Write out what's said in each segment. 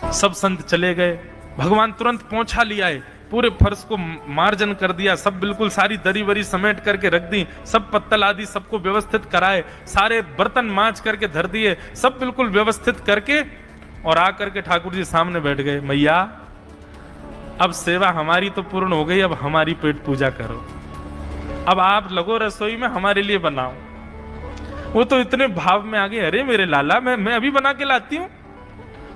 सब संत चले गए, भगवान तुरंत पहुंचा लिया है, पूरे फर्श को मार्जन कर दिया, सब बिल्कुल सारी दरी वरी समेट करके रख दी, सब पत्तल आदि सबको व्यवस्थित कराए, सारे बर्तन मांज करके धर दिए, सब बिल्कुल व्यवस्थित करके और आकर के ठाकुर जी सामने बैठ गए। मैया अब सेवा हमारी तो पूर्ण हो गई, अब हमारी पेट पूजा करो, अब आप लगो रसोई में, हमारे लिए बनाओ। वो तो इतने भाव में आ गए, अरे मेरे लाला मैं अभी बना के लाती हूँ।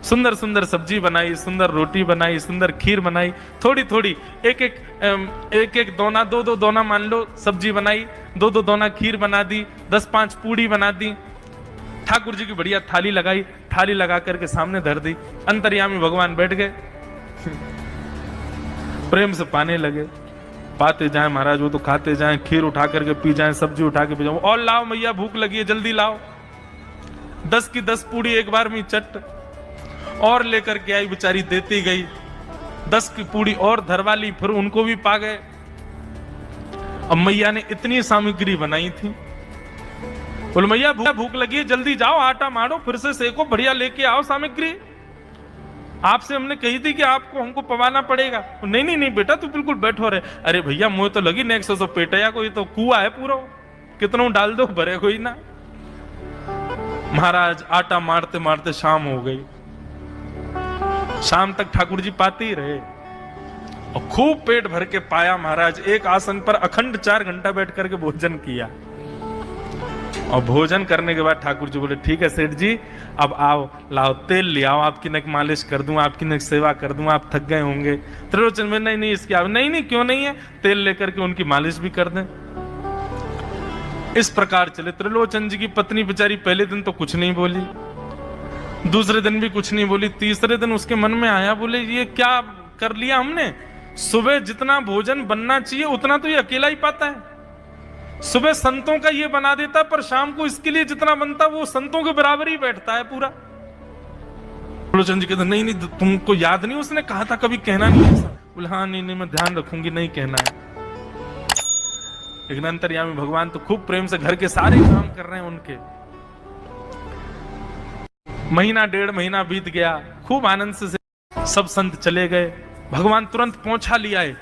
सुंदर सुंदर सब्जी बनाई, सुंदर रोटी बनाई, सुंदर खीर बनाई, थोड़ी थोड़ी एक एक दोना, दो दोना मान लो सब्जी बनाई, दो दोना खीर बना दी, 10-5 पूड़ी बना दी, ठाकुर जी की बढ़िया थाली लगाई, थाली लगा करके सामने धर दी, अंतर्यामी भगवान बैठ गए, प्रेम से पाने लगे, पाते जाए महाराज, वो तो खाते जाए, खीर उठा करके पी जाए, सब्जी उठा के पी जाए, और लाओ मैया भूख लगी है, जल्दी लाओ, 10 की 10 पूड़ी एक बार में चट और लेकर के आई, बेचारी देती गई, 10 की पूड़ी और धरवा ली, फिर उनको भी पा गए। अब मैया ने इतनी सामग्री बनाई थी, बोल मैया भूख लगी है, जल्दी जाओ, आटा मारो, फिर से सेको, बढ़िया लेके आओ सामग्री, आपसे हमने कही थी कि आपको हमको पवाना पड़ेगा। नहीं नहीं बेटा तू बिल्कुल बैठो रहे। अरे भैया मुझे तो लगी नेक्स्ट सो पेटया कोई तो कुआ है पूरा, कितना डाल दो भरे कोई ना। महाराज आटा मारते मारते शाम हो गई, शाम तक ठाकुर जी पाते ही रहे और खूब पेट भर के पाया महाराज। एक आसन पर अखंड 4 घंटा बैठ करके भोजन किया और भोजन करने के बाद ठाकुर जी बोले ठीक है सेठ जी अब आओ, लाओ तेल ले आओ, आपकी नक मालिश कर दूं, आपकी नक सेवा कर दूं, आप थक गए होंगे। त्रिलोचन में नहीं इसकी नहीं क्यों नहीं है, तेल लेकर के उनकी मालिश भी कर दें। इस प्रकार चले। त्रिलोचन जी की पत्नी बेचारी पहले दिन तो कुछ नहीं बोली, दूसरे दिन भी कुछ नहीं बोली, तीसरे दिन उसके मन में आया, बोले ये क्या कर लिया हमने, सुबह जितना भोजन बनना चाहिए उतना तो ये अकेला ही पाता है, सुबह संतों का ये बना देता पर शाम को इसके लिए जितना बनता वो संतों के बराबर ही बैठता है पूरा। त्रिलोचन जी कहते नहीं तुमको याद नहीं उसने कहा था कभी कहना नहीं ऐसा। बोले हाँ नहीं मैं ध्यान रखूंगी, नहीं कहना है। लेकिन अंतर्यामी भगवान तो खूब प्रेम से घर के सारे काम कर रहे हैं उनके। महीना 1.5 महीना बीत गया, खूब आनंद से सब संत चले गए, भगवान तुरंत पहुंचा लिया है,